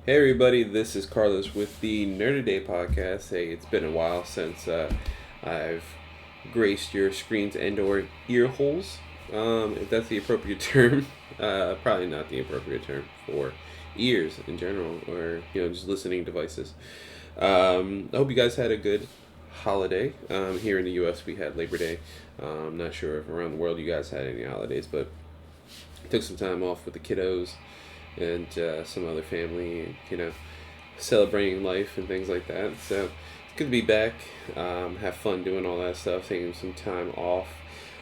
Hey everybody, this is Carlos with the Nerd Day podcast. Hey, it's been a while since I've graced your screens and/or ear holes, if that's the appropriate term. Probably not the appropriate term for ears in general, or just listening devices. I hope you guys had a good holiday. Here in the U.S., we had Labor Day. I'm not sure if around the world you guys had any holidays, but took some time off with the kiddos and some other family, celebrating life and things like that. So it's good to be back, have fun doing all that stuff, taking some time off.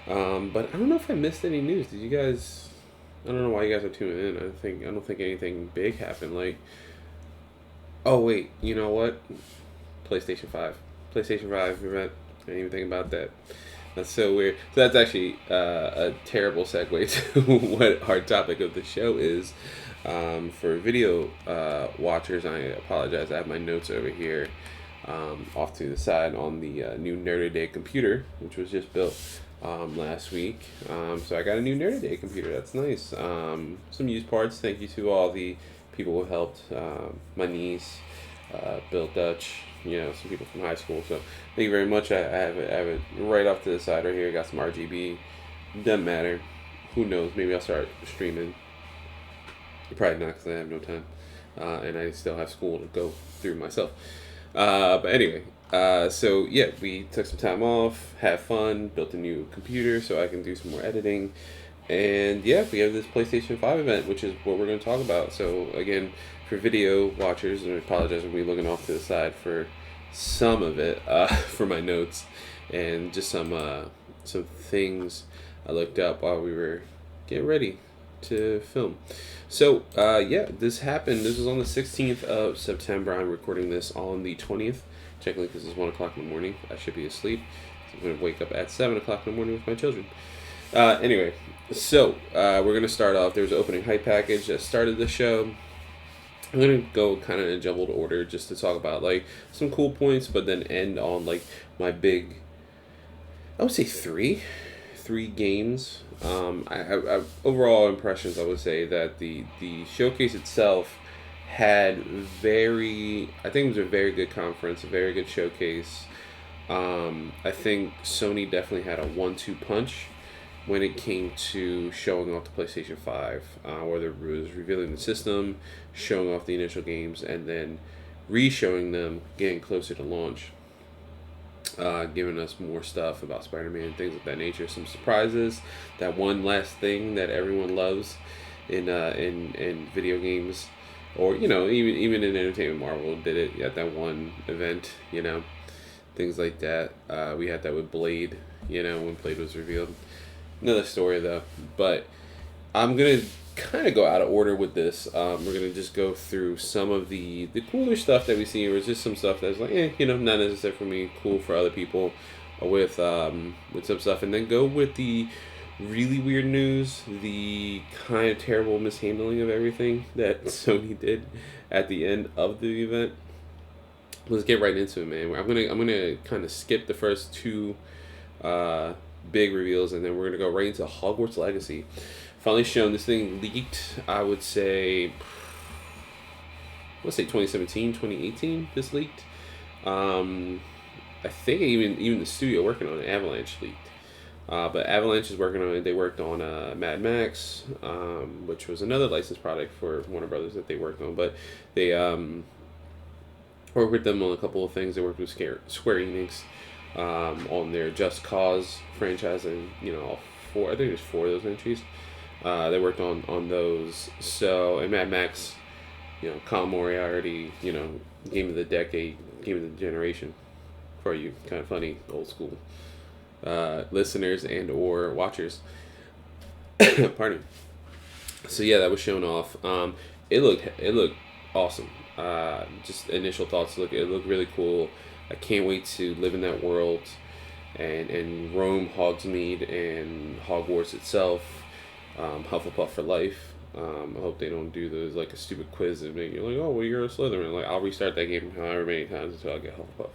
But I don't know if I missed any news. Did you guys? I don't know why you guys are tuning in. I don't think anything big happened. Like, oh wait, you know what? PlayStation 5 event. I didn't even think about that. That's so weird. So that's actually a terrible segue to what our topic of the show is. For video watchers, I apologize. I have my notes over here off to the side on the new Nerdaday computer, which was just built last week. So I got a new Nerdaday computer. That's nice. Some used parts. Thank you to all the people who helped. My niece, Bill Dutch, some people from high school. So thank you very much. I have it right off to the side right here. Got some RGB. Doesn't matter. Who knows? Maybe I'll start streaming. Probably not because I have no time. And I still have school to go through myself. But anyway, so yeah, we took some time off, had fun, built a new computer so I can do some more editing. And yeah, we have this PlayStation 5 event, which is what we're going to talk about. So again, for video watchers, and I apologize, I'm looking off to the side for some of it, for my notes, and just some things I looked up while we were getting ready to film. So yeah, this happened. This was on the 16th of September. I'm recording this on the 20th. Technically, this is 1 o'clock in the morning. I should be asleep. So I'm going to wake up at 7 o'clock in the morning with my children. Anyway, so we're going to start off. There was an opening hype package that started the show. I'm going to go kind of in a jumbled order just to talk about like some cool points, but then end on like my big, I would say three games. I overall impressions, I would say that the showcase itself had I think it was a very good conference, a very good showcase. I think Sony definitely had a 1-2 punch when it came to showing off the PlayStation 5, whether it was revealing the system, showing off the initial games, and then re-showing them getting closer to launch. Giving us more stuff about Spider-Man and things of that nature. Some surprises. That one last thing that everyone loves in video games, or even in entertainment. Marvel did it at that one event. Things like that. We had that with Blade. When Blade was revealed. Another story though, but I'm gonna kind of go out of order with this. We're gonna just go through some of the cooler stuff that we see, or just some stuff that's like, not necessary for me, cool for other people, with some stuff, and then go with the really weird news, the kind of terrible mishandling of everything that Sony did at the end of the event. Let's get right into it, man. I'm gonna kind of skip the first two big reveals, and then we're gonna go right into Hogwarts Legacy. Finally shown. This thing leaked, I would say 2017, 2018, this leaked. I think even the studio working on it, Avalanche, leaked. But Avalanche is working on it. They worked on Mad Max, which was another licensed product for Warner Brothers that they worked on. But they worked with them on a couple of things. They worked with Square Enix on their Just Cause franchise, and I think there's 4 of those entries. They worked on those. So, and Mad Max, Colin Moriarty, game of the decade, game of the generation, for you kind of funny old school listeners and or watchers. Pardon me. So yeah, that was shown off. It looked awesome. Just initial thoughts. It looked really cool. I can't wait to live in that world, and roam Hogsmeade and Hogwarts itself. Hufflepuff for life. I hope they don't do those like a stupid quiz and make you like, oh well, you're a Slytherin. Like, I'll restart that game however many times until I get Hufflepuff,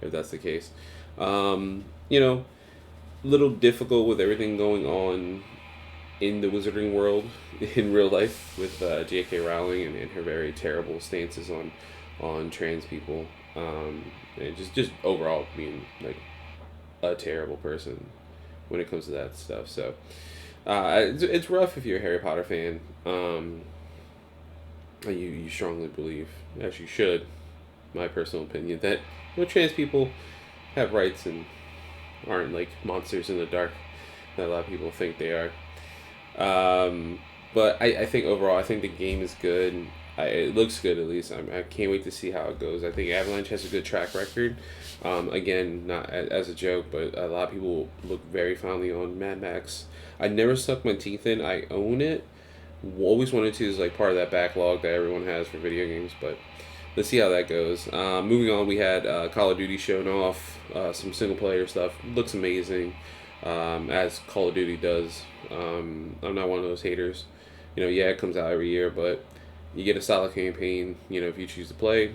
if that's the case. Little difficult with everything going on in the wizarding world in real life with J.K. Rowling and her very terrible stances on trans people, and just overall being like a terrible person when it comes to that stuff. So it's rough if you're a Harry Potter fan. You strongly believe, as you should, my personal opinion, that trans people have rights and aren't like monsters in the dark that a lot of people think they are. But I think overall, I think the game is good. It looks good at least. I can't wait to see how it goes. I think Avalanche has a good track record. Again, not as a joke, but a lot of people look very fondly on Mad Max. I never stuck my teeth in. I own it. Always wanted to is like part of that backlog that everyone has for video games, but let's see how that goes. Moving on, we had Call of Duty showing off some single player stuff. Looks amazing, as Call of Duty does. I'm not one of those haters. Yeah, it comes out every year, but you get a solid campaign. If you choose to play.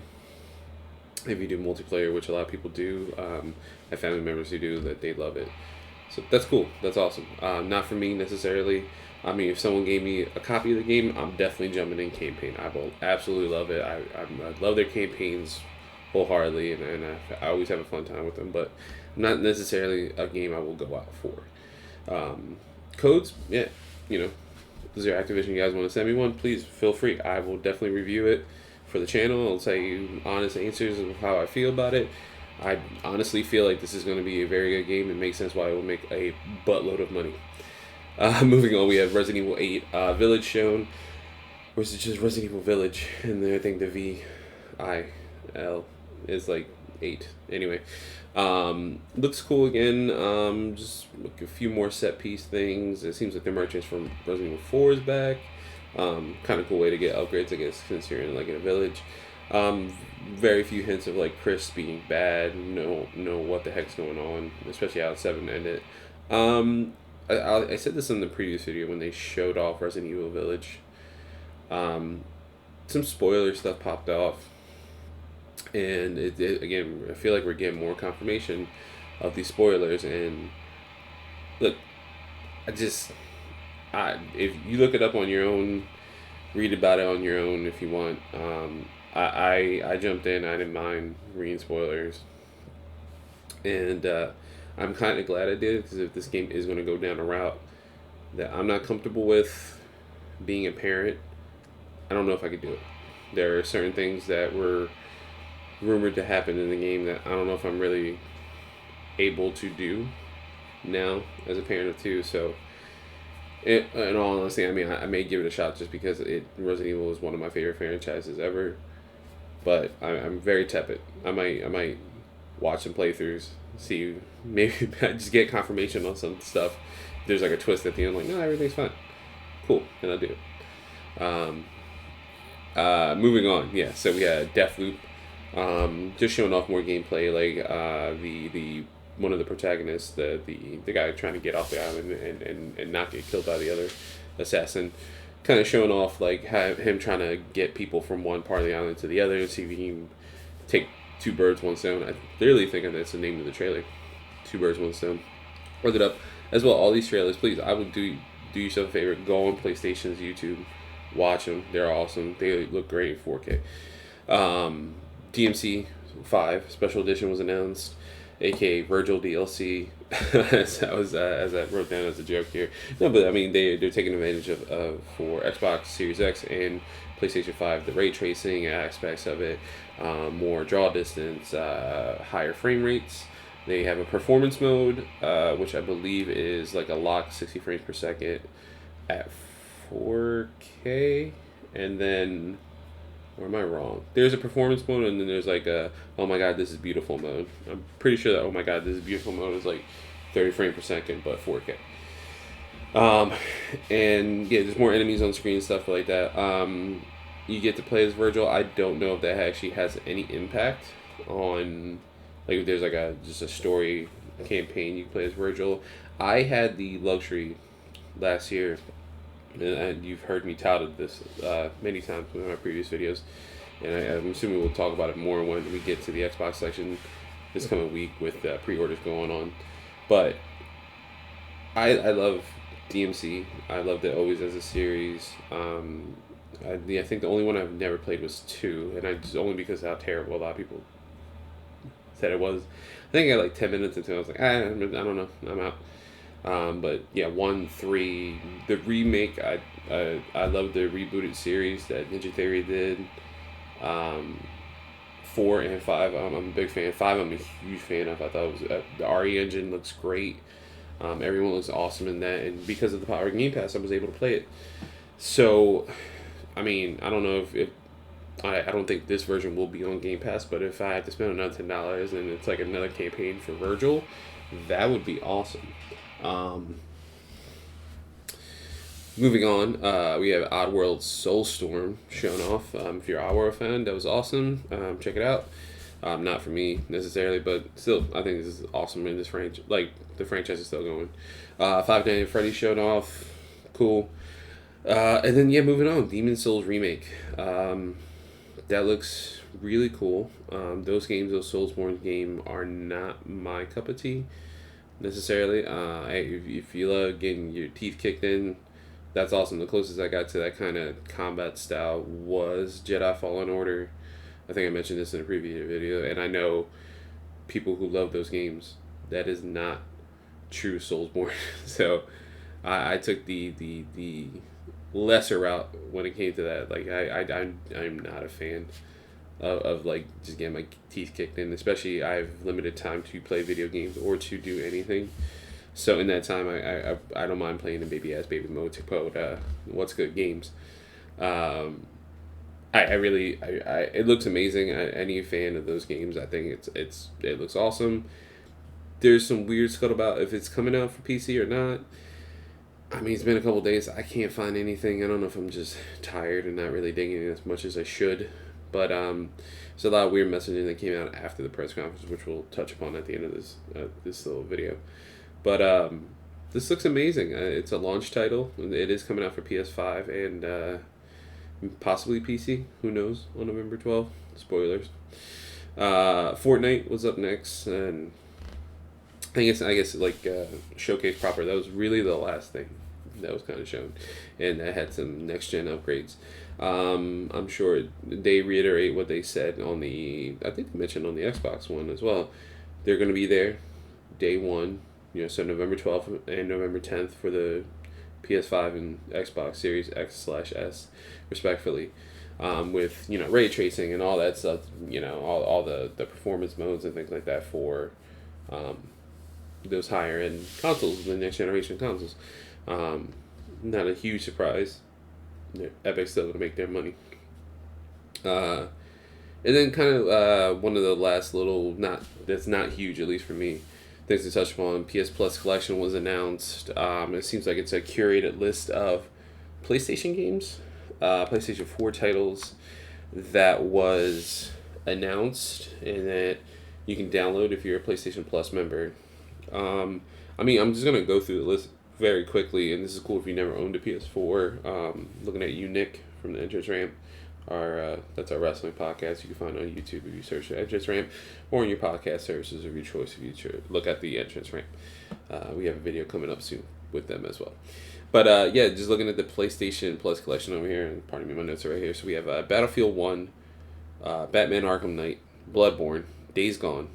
If you do multiplayer, which a lot of people do, I have family members who do that. They love it. So that's cool. That's awesome. Not for me necessarily. I mean, if someone gave me a copy of the game, I'm definitely jumping in campaign. I will absolutely love it. I love their campaigns wholeheartedly, and I always have a fun time with them. But not necessarily a game I will go out for. Codes, yeah, Is there Activision? You guys want to send me one? Please feel free. I will definitely review it for the channel. I'll tell you honest answers of how I feel about it. I honestly feel like this is going to be a very good game. It makes sense why it will make a buttload of money. Moving on, we have Resident Evil 8 Village shown. Or is it just Resident Evil Village? And then I think the VIL is like 8. Anyway, looks cool again. Just like a few more set piece things. It seems like the merchants from Resident Evil 4 is back. Kind of cool way to get upgrades, I guess, since you're in a village. Very few hints of like Chris being bad. Know what the heck's going on, especially how 7 ended. I said this in the previous video when they showed off Resident Evil Village. Some spoiler stuff popped off, and again, I feel like we're getting more confirmation of these spoilers. And look, if you look it up on your own, read about it on your own if you want. I jumped in. I didn't mind reading spoilers, and I'm kind of glad I did, because if this game is going to go down a route that I'm not comfortable with, being a parent, I don't know if I could do it. There are certain things that were rumored to happen in the game that I don't know if I'm really able to do now as a parent of 2. So, in all honesty, I mean, I may give it a shot just because Resident Evil is one of my favorite franchises ever. But I'm very tepid. I might watch some playthroughs, see, maybe I just get confirmation on some stuff. There's like a twist at the end, like, no, everything's fine. Cool, and I'll do it. Moving on, yeah, so we had Deathloop, just showing off more gameplay, like the one of the protagonists, the guy trying to get off the island and not get killed by the other assassin, kind of showing off like him trying to get people from one part of the island to the other and see if he can take 2 birds, 1 stone. I literally think that's the name of the trailer. 2 birds, 1 stone. Look it up. As well, all these trailers, please, I would do yourself a favor. Go on PlayStation's YouTube. Watch them. They're awesome. They look great in 4K. DMC 5 Special Edition was announced, aka Virgil DLC. as I wrote down as a joke here. No, but I mean, they're taking advantage of for Xbox Series X and PlayStation 5, the ray tracing aspects of it, more draw distance, higher frame rates. They have a performance mode, which I believe is like a locked 60 frames per second at 4K. And then, or am I wrong? There's a performance mode, and then there's like a, oh my god, this is beautiful mode. I'm pretty sure that, oh my god, this is beautiful mode is like 30 frames per second, but 4K. And yeah, there's more enemies on screen and stuff like that. You get to play as Virgil. I don't know if that actually has any impact on, like, if there's like just a story campaign you can play as Virgil. I had the luxury last year, and you've heard me touted this many times in my previous videos, and I'm assuming we'll talk about it more when we get to the Xbox section this coming week with pre-orders going on. But I love DMC. I loved it always as a series. I think the only one I've never played was 2, and it's only because of how terrible a lot of people said it was. I think I got like 10 minutes into it. I was like, I don't know, I'm out. But yeah, 1, 3, the remake. I love the rebooted series that Ninja Theory did. 4 and 5, I'm a big fan. 5, I'm a huge fan of. I thought it was the RE engine looks great. Everyone looks awesome in that, and because of the power of Game Pass, I was able to play it. So, I mean, I don't know if I don't think this version will be on Game Pass, but if I had to spend another $10 and it's like another campaign for Virgil, that would be awesome. Moving on, we have Oddworld Soulstorm shown off. If you're an Oddworld fan, that was awesome. Check it out. Not for me necessarily, but still, I think this is awesome in this franchise. Like, the franchise is still going. Five Nights at Freddy's showed off. Cool. And then, yeah, moving on. Demon's Souls Remake. That looks really cool. Those Soulsborne game are not my cup of tea necessarily. If you love getting your teeth kicked in, that's awesome. The closest I got to that kind of combat style was Jedi Fallen Order. I think I mentioned this in a previous video, and I know people who love those games. That is not true Soulsborne. So I took the lesser route when it came to that. Like I'm not a fan of like just getting my teeth kicked in. Especially I have limited time to play video games or to do anything. So in that time, I don't mind playing in baby mode to quote What's Good games. It looks amazing. Any fan of those games, I think it looks awesome. There's some weird scuttlebutt about if it's coming out for PC or not. I mean, it's been a couple days. I can't find anything. I don't know if I'm just tired and not really digging it as much as I should. But there's a lot of weird messaging that came out after the press conference, which we'll touch upon at the end of this little video. But this looks amazing. It's a launch title. It is coming out for PS5 and possibly PC. Who knows? On November 12th. Spoilers. Fortnite was up next, and I guess like showcase proper. That was really the last thing that was kind of shown, and that had some next gen upgrades. I'm sure they reiterate what they said on I think they mentioned on the Xbox One as well. They're going to be there day one. So November 12th and November 10th for the PS5 and Xbox Series X/S, respectively, with ray tracing and all that stuff. All the performance modes and things like that for those higher end consoles, the next generation consoles. Not a huge surprise. Epic's still gonna make their money. And then kind of one of the last little that's not huge, at least for me, things to touch upon. PS Plus Collection was announced. It seems like it's a curated list of PlayStation games, PlayStation 4 titles that was announced and that you can download if you're a PlayStation Plus member. I'm just going to go through the list very quickly, and this is cool if you never owned a PS4. Looking at you, Nick, from the Entrance Ramp. That's our wrestling podcast. You can find on YouTube if you search the Entrance Ramp, or in your podcast services of your choice if you look at the Entrance Ramp. We have a video coming up soon with them as well. But yeah, just looking at the PlayStation Plus collection over here, and pardon me, my notes are right here. So we have Battlefield 1, Batman Arkham Knight, Bloodborne, Days Gone,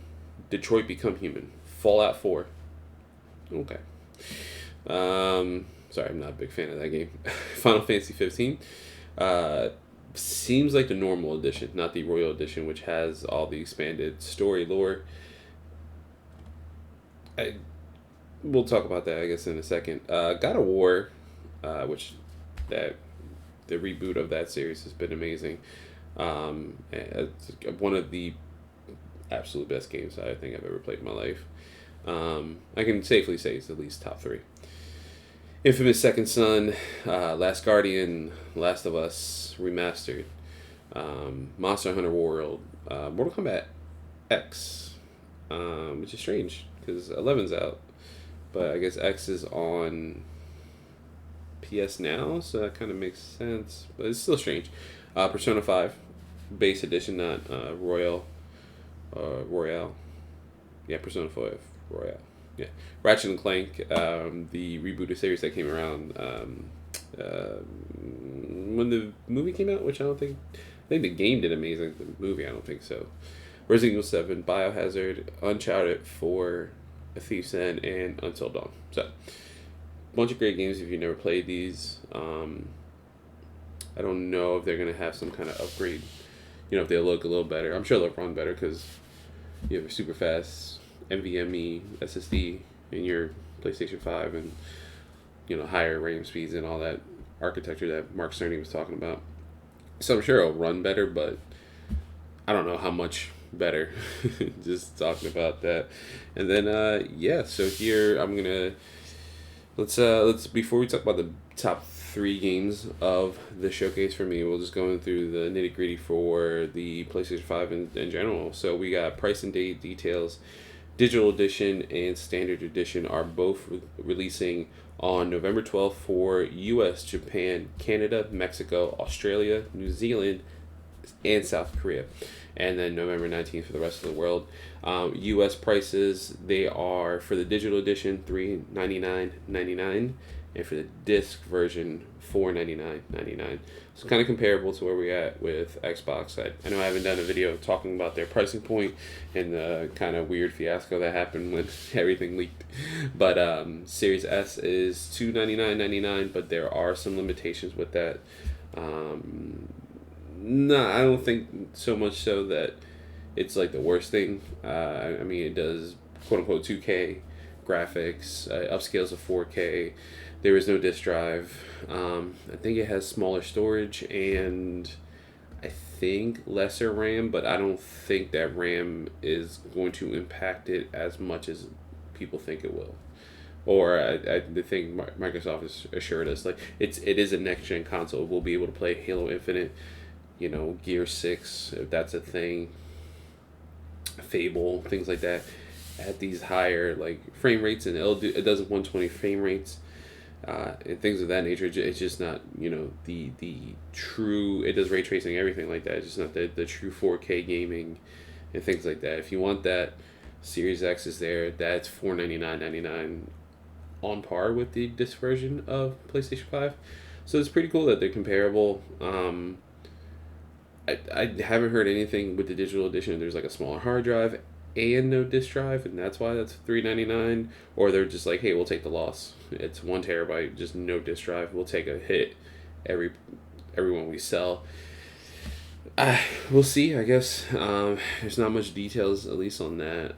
Detroit Become Human, Fallout 4. Okay. Sorry, I'm not a big fan of that game. Final Fantasy 15. Seems like the normal edition, not the Royal edition, which has all the expanded story lore. We'll talk about that, I guess, in a second. God of War, which the reboot of that series has been amazing. It's one of the absolute best games I think I've ever played in my life. I can safely say it's at least top 3. Infamous Second Son, Last Guardian, Last of Us Remastered, Monster Hunter World, Mortal Kombat X, which is strange because 11's out, but I guess X is on PS Now, so that kind of makes sense, but it's still strange. Persona 5, base edition, not Royale. Yeah, Persona 5 Royale. Yeah, Ratchet and Clank, the rebooted series that came around when the movie came out, which I think the game did amazing. The movie, I don't think so. Resident Evil 7, Biohazard, Uncharted 4, A Thief's End, and Until Dawn. So, bunch of great games if you've never played these. I don't know if they're going to have some kind of upgrade. You know, if they look a little better. I'm sure they'll run better because you have a super fast NVMe SSD in your PlayStation 5 and, you know, higher RAM speeds and all that architecture that Mark Cerny was talking about. So I'm sure it'll run better, but I don't know how much better. Just talking about that. And then, yeah, so here I'm going to let's before we talk about the top 3 games of the showcase for me, we'll just go through the nitty gritty for the PlayStation 5 in general. So we got price and date details. Digital edition and standard edition are both releasing on November 12th for US, Japan, Canada, Mexico, Australia, New Zealand, and South Korea. And then November 19th for the rest of the world. US prices, they are for the digital edition $399.99, and for the disc version $499.99. So kind of comparable to where we're at with Xbox. I know I haven't done a video talking about their pricing point and the kind of weird fiasco that happened when everything leaked. But Series S is $299.99, but there are some limitations with that. No, I don't think so much so that it's like the worst thing. I mean, it does quote unquote 2K graphics, upscales of 4K. There is no disk drive. I think it has smaller storage and I think lesser RAM, but I don't think that RAM is going to impact it as much as people think it will. Or I think Microsoft has assured us like it is a next gen console. We'll be able to play Halo Infinite, you know, Gear 6 if that's a thing, Fable, things like that, at these higher like frame rates, and it does 120 frame rates, and things of that nature. It's just not, you know, the true. It does ray tracing, everything like that. It's just not the true 4K gaming and things like that. If you want that, Series X is there. That's $499.99, on par with the disc version of PlayStation 5. So it's pretty cool that they're comparable. I haven't heard anything with the digital edition. There's like a smaller hard drive and no disk drive, and that's why that's $399. Or they're just like, hey, we'll take the loss. It's 1 terabyte, just no disk drive. We'll take a hit every one we sell. We'll see. I guess there's not much details, at least on that.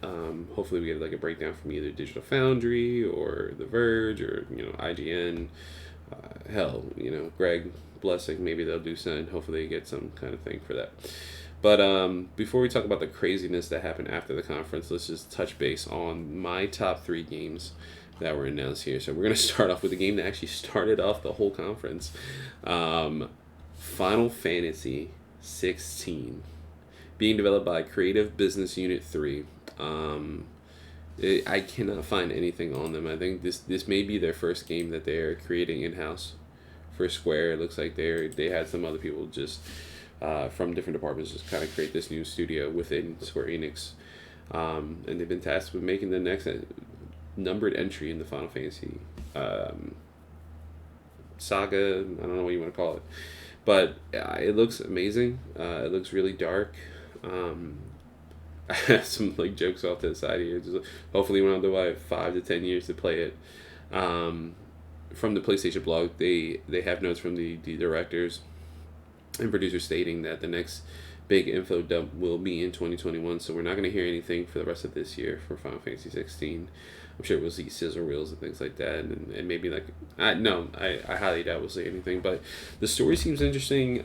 Hopefully, we get like a breakdown from either Digital Foundry or The Verge or, you know, IGN. Hell, you know, Greg Blessing, maybe they'll do something. Hopefully they get some kind of thing for that. But before we talk about the craziness that happened after the conference, let's just touch base on my top 3 games that were announced here. So we're going to start off with a game that actually started off the whole conference. Final Fantasy 16, being developed by Creative Business Unit 3. I cannot find anything on them. I think this may be their first game that they're creating in-house for Square. It looks like they had some other people just from different departments just kind of create this new studio within Square Enix. And they've been tasked with making the next numbered entry in the Final Fantasy saga. I don't know what you want to call it. But it looks amazing. It looks really dark. I have some like jokes off to the side here. Just, hopefully, we don't have to wait 5 to 10 years to play it. From the PlayStation blog, they have notes from the directors and producers stating that the next big info dump will be in 2021. So we're not going to hear anything for the rest of this year for Final Fantasy 16. I'm sure we'll see sizzle reels and things like that, and maybe like I highly doubt we'll see anything. But the story seems interesting.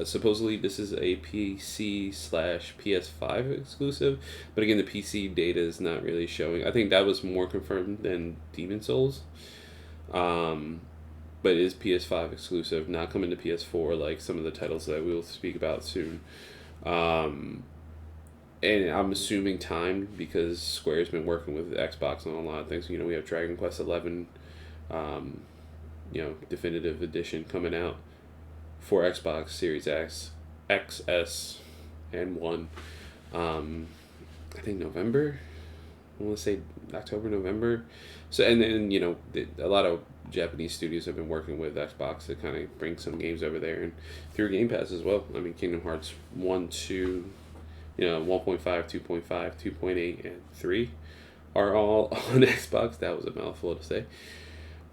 Supposedly this is a PC/PS5 exclusive, but again the PC data is not really showing. I think that was more confirmed than Demon Souls. But it is PS5 exclusive, not coming to PS4 like some of the titles that we'll speak about soon. And I'm assuming timed because Square's been working with Xbox on a lot of things. You know, we have Dragon Quest 11, you know, definitive edition coming out for Xbox Series X, XS, and One. I think November. I want to say October, November. So and then a lot of Japanese studios have been working with Xbox to kind of bring some games over there and through Game Pass as well. I mean, Kingdom Hearts 1, 2, 1.5, 2.5, 2.8, and 3 are all on Xbox. That was a mouthful to say.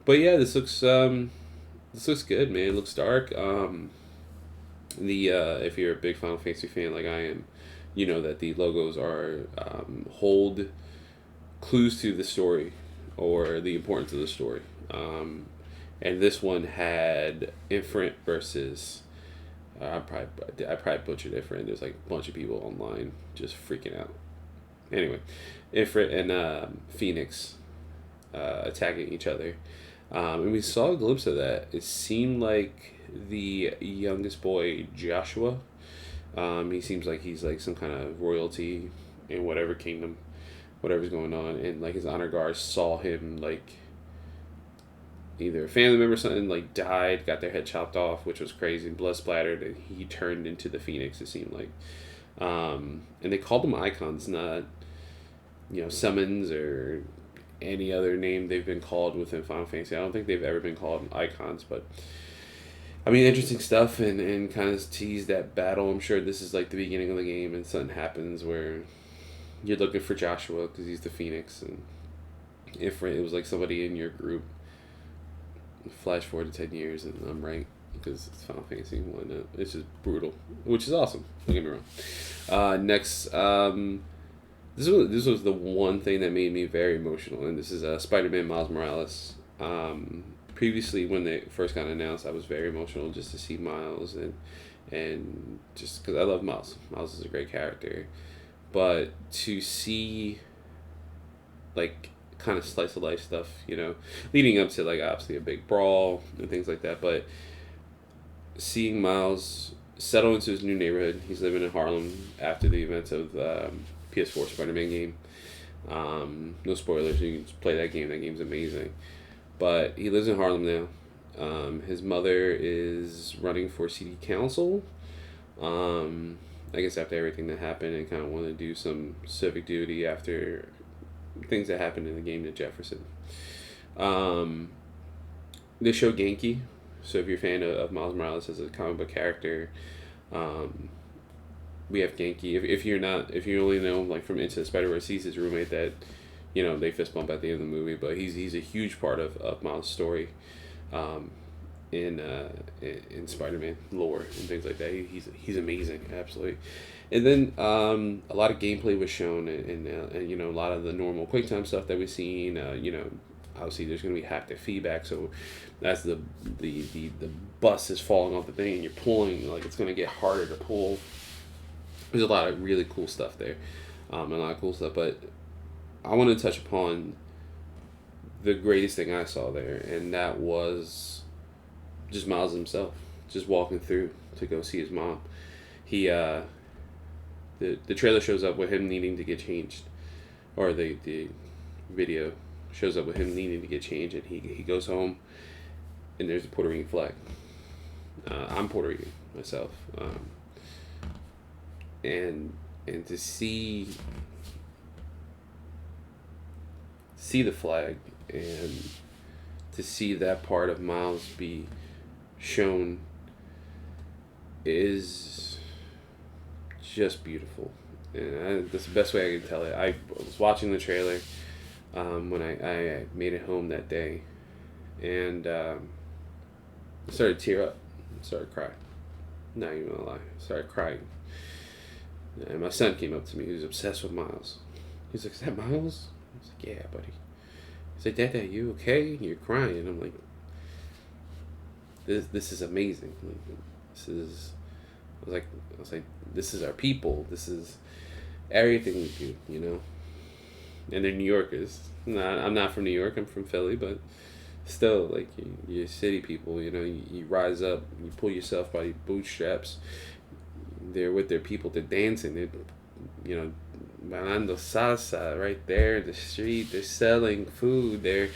But yeah, this looks good, man. It looks dark. The if you're a big Final Fantasy fan like I am, you know that the logos are hold clues to the story or the importance of the story. And this one had Infinite versus. I probably butchered Infinite. There's like a bunch of people online just freaking out. Anyway, Infinite and Phoenix attacking each other. And we saw a glimpse of that. It seemed like the youngest boy, Joshua, he seems like he's like some kind of royalty in whatever kingdom, whatever's going on. And like his honor guards saw him like either a family member or something like died, got their head chopped off, which was crazy, blood splattered, and he turned into the Phoenix, it seemed like. And they called them icons, not summons or any other name they've been called within Final Fantasy. I don't think they've ever been called icons, but I mean, interesting stuff and kind of tease that battle. I'm sure this is like the beginning of the game and something happens where you're looking for Joshua because he's the Phoenix, and if it was like somebody in your group, flash forward to 10 years and I'm right because it's Final Fantasy. Why not? It's just brutal, which is awesome. Don't get me wrong. Next, this was the one thing that made me very emotional, and this is Spider-Man Miles Morales. Previously, when they first got announced, I was very emotional just to see Miles and just because I love Miles. Miles is a great character, but to see like kind of slice of life stuff, leading up to like obviously a big brawl and things like that, but seeing Miles settle into his new neighborhood. He's living in Harlem after the events of PS4 Spider-Man game. No spoilers. You can just play that game. That game's amazing. But he lives in Harlem now. His mother is running for city council. I guess after everything that happened, and kind of want to do some civic duty after things that happened in the game to Jefferson. They show Genki. So if you're a fan of Miles Morales as a comic book character, we have Genki. If you only know like from Into the Spider-Verse, he's his roommate that, they fist bump at the end of the movie. But he's a huge part of Miles' story, in Spider-Man lore and things like that. He's amazing, absolutely. And then a lot of gameplay was shown, and a lot of the normal QuickTime stuff that we've seen. Obviously there's going to be haptic feedback, so as the bus is falling off the thing and you're pulling, like it's going to get harder to pull. There's a lot of really cool stuff there, a lot of cool stuff. But I want to touch upon the greatest thing I saw there, and that was just Miles himself, just walking through to go see his mom. He the trailer shows up with him needing to get changed, or the video shows up with him needing to get changed, and he goes home, and there's a Puerto Rican flag. I'm Puerto Rican myself, and to see the flag and to see that part of Miles be shown is just beautiful, and that's the best way I can tell it. I was watching the trailer when I made it home that day, and I started to tear up, started crying. Not even gonna lie, started crying. And my son came up to me. He was obsessed with Miles. He's like, "Is that Miles?" I was like, "Yeah, buddy." He's like, "Dad, you okay? You're crying." And I'm like, This is amazing. Like, this is. I was like, this is our people. This is everything we do, And they're New Yorkers. I'm not from New York. I'm from Philly, but still, like you're city people. You rise up. You pull yourself by your bootstraps. They're with their people. They're dancing. They're, bailando salsa right there in the street. They're selling food. They're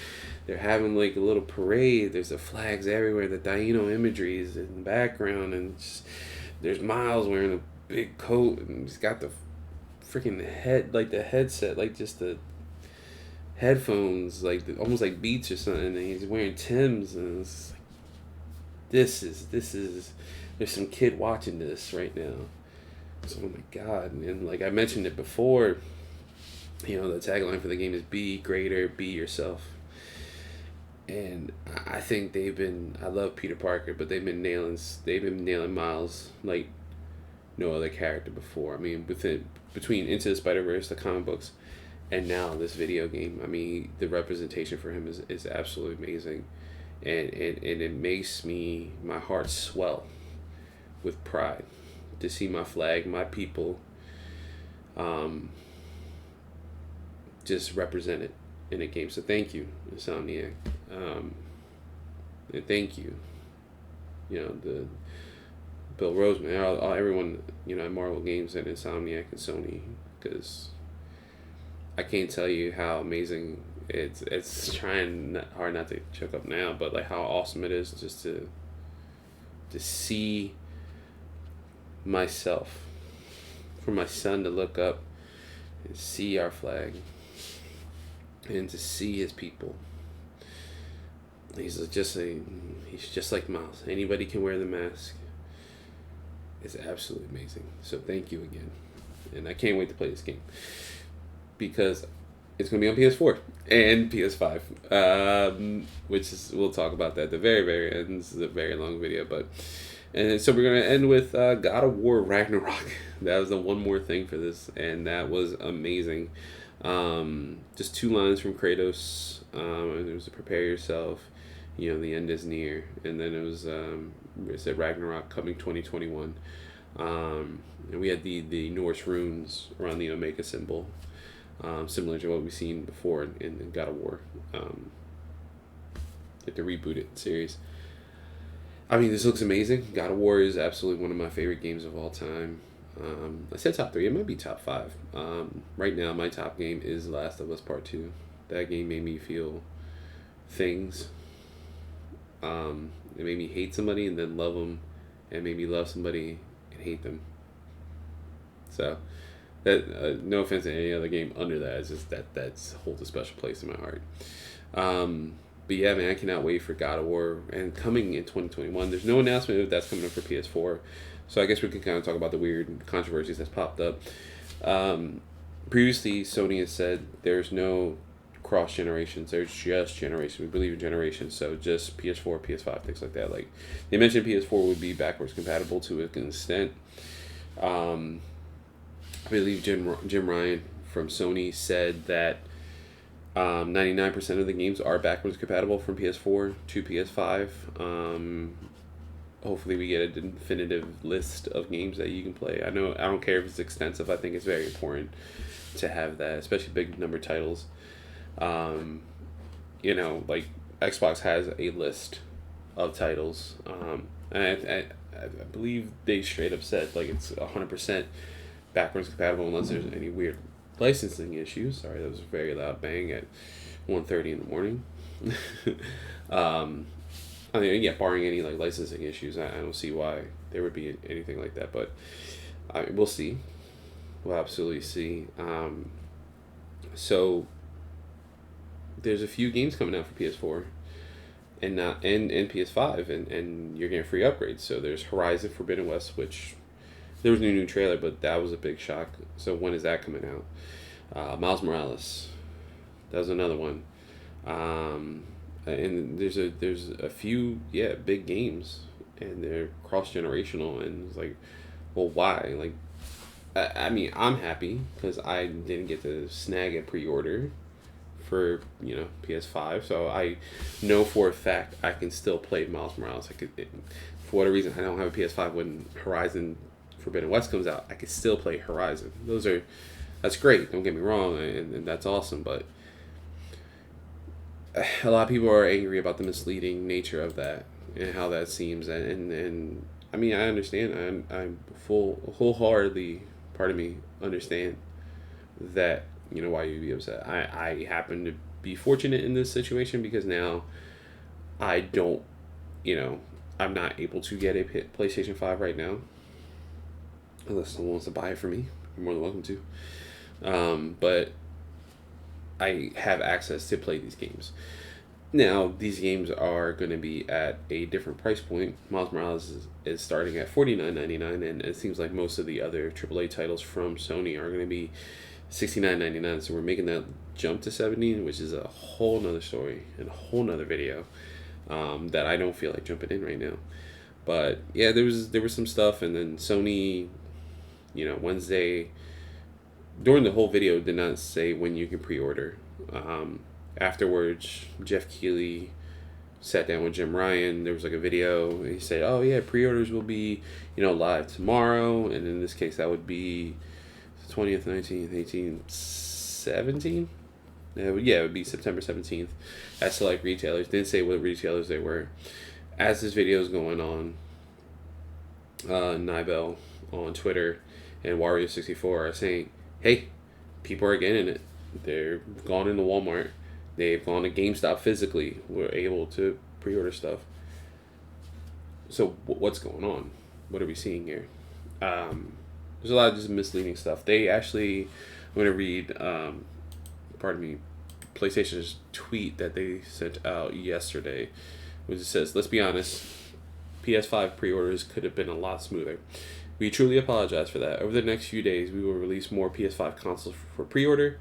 having like a little parade. There's the flags everywhere. The Taino imagery is in the background, and there's Miles wearing a big coat, and he's got the freaking head, like the headset, like just the headphones, like almost like Beats or something, and he's wearing Timbs, and it's like, this is there's some kid watching this right now. So, oh my god. And like I mentioned it before, the tagline for the game is be greater, be yourself. And I think I love Peter Parker, but they've been nailing Miles like no other character before. I mean, between Into the Spider-Verse, the comic books, and now this video game, I mean, the representation for him is absolutely amazing. And it makes my heart swell with pride to see my flag, my people, just represented in a game. So thank you, Insomniac. And thank you, the Bill Roseman, everyone, at Marvel Games and Insomniac and Sony, because I can't tell you how amazing it's trying hard not to choke up now, but like how awesome it is just to see myself, for my son to look up and see our flag and to see his people. He's just like Miles. Anybody can wear the mask. It's absolutely amazing. So thank you again. And I can't wait to play this game because it's going to be on PS4 and PS5, we'll talk about that at the very, very end. This is a very long video, and so we're going to end with God of War Ragnarok. That was the one more thing for this, and that was amazing. Just 2 lines from Kratos, and it was to prepare yourself, the end is near, and then it said Ragnarok coming 2021, and we had the Norse runes around the Omega symbol, similar to what we've seen before in God of War, like the rebooted series. I mean, this looks amazing. God of War is absolutely one of my favorite games of all time. I said top 3. It might be top 5. Right now, my top game is Last of Us Part 2. That game made me feel things. It made me hate somebody and then love them, and made me love somebody and hate them. So, that no offense to any other game under that, it's just that holds a special place in my heart. But yeah, man, I cannot wait for God of War, and coming in 2021. There's no announcement if that's coming up for PS4, so I guess we can kind of talk about the weird controversies that's popped up. Previously, Sony has said there's no cross generations, there's just generation. We believe in generations, so just PS4, PS5, things like that. Like they mentioned, PS4 would be backwards compatible to an extent. I believe Jim Ryan from Sony said that 99% of the games are backwards compatible from PS4 to PS5. Hopefully we get a definitive list of games that you can play. I don't care if it's extensive. I think it's very important to have that, especially big number titles. Like Xbox has a list of titles. And I believe they straight up said like it's 100% backwards compatible unless there's any weird licensing issues. Sorry, that was a very loud bang at 1:30 in the morning. I mean, yeah, barring any like licensing issues, I don't see why there would be anything like that. But we'll see. We'll absolutely see. So there's a few games coming out for PS4 and PS5, and you're getting free upgrades. So there's Horizon Forbidden West, which there was a new trailer, but that was a big shock. So when is that coming out? Miles Morales, that was another one. And there's a few big games, and they're cross generational, and it's like, well, why? Like, I mean, I'm happy because I didn't get to snag a pre-order for PS5, so I know for a fact I can still play Miles Morales. For whatever reason, I don't have a PS5 when Horizon Forbidden West comes out. I can still play Horizon. That's great. Don't get me wrong, and that's awesome. But a lot of people are angry about the misleading nature of that and how that seems. And I mean, I understand. I'm wholeheartedly, part of me, understand that. Why you'd be upset. I happen to be fortunate in this situation because now I don't, I'm not able to get a PlayStation 5 right now. Unless someone wants to buy it for me. You're more than welcome to. But I have access to play these games. Now, these games are going to be at a different price point. Miles Morales is starting at $49.99, and it seems like most of the other AAA titles from Sony are going to be $69.99. So we're making that jump to $70, which is a whole nother story and a whole nother video that I don't feel like jumping in right now. But yeah, there was some stuff, and then Sony, Wednesday during the whole video did not say when you can pre-order. Afterwards, Jeff Keighley sat down with Jim Ryan. There was like a video, and he said, "Oh yeah, pre-orders will be, live tomorrow." And in this case, that would be 20th, 19th, 18th, 17th. Yeah, it would be September 17th at select retailers. Didn't say what retailers they were. As this video is going on, Nibel on Twitter and Wario64 are saying, "Hey, people are getting it. They're gone into Walmart. They've gone to GameStop physically. We're able to pre-order stuff." So what's going on? What are we seeing here? There's a lot of just misleading stuff. They actually, I'm going to read, PlayStation's tweet that they sent out yesterday, which says, "Let's be honest, PS5 pre-orders could have been a lot smoother. We truly apologize for that. Over the next few days, we will release more PS5 consoles for pre-order.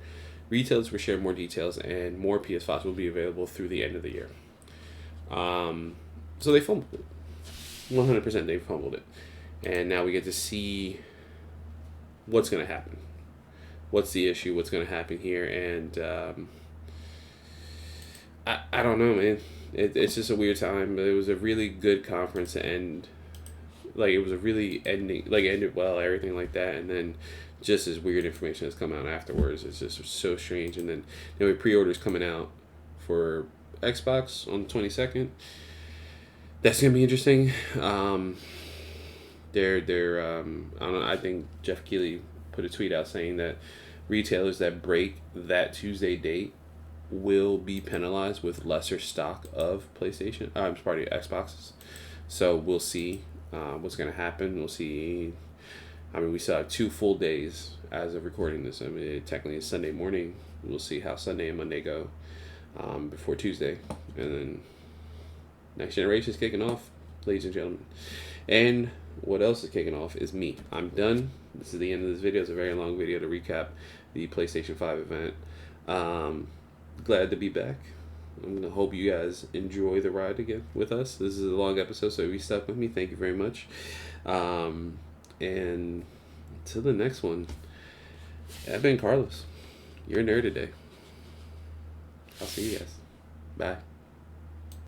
Retailers will share more details, and more PS5s will be available through the end of the year." So they fumbled it. 100% they fumbled it. And now we get to see what's going to happen. What's the issue? What's going to happen here? And I don't know, man. It's just a weird time. But it was a really good conference, and it was a really ended well, everything like that. And then just as weird information that's come out afterwards. It's just so strange. And then pre-orders coming out for Xbox on the 22nd. That's gonna be interesting. I don't know. I think Jeff Keighley put a tweet out saying that retailers that break that Tuesday date will be penalized with lesser stock of Xboxes. So we'll see what's gonna happen. We'll see. We still have 2 full days as of recording this. Technically it's Sunday morning. We'll see how Sunday and Monday go before Tuesday. And then Next Generation is kicking off, ladies and gentlemen. And what else is kicking off is me. I'm done. This is the end of this video. It's a very long video to recap the PlayStation 5 event. Glad to be back. I'm going to hope you guys enjoy the ride again with us. This is a long episode, so if you stuck with me, thank you very much. And until the next one, I've been Carlos. You're a nerd today. I'll see you guys. Bye.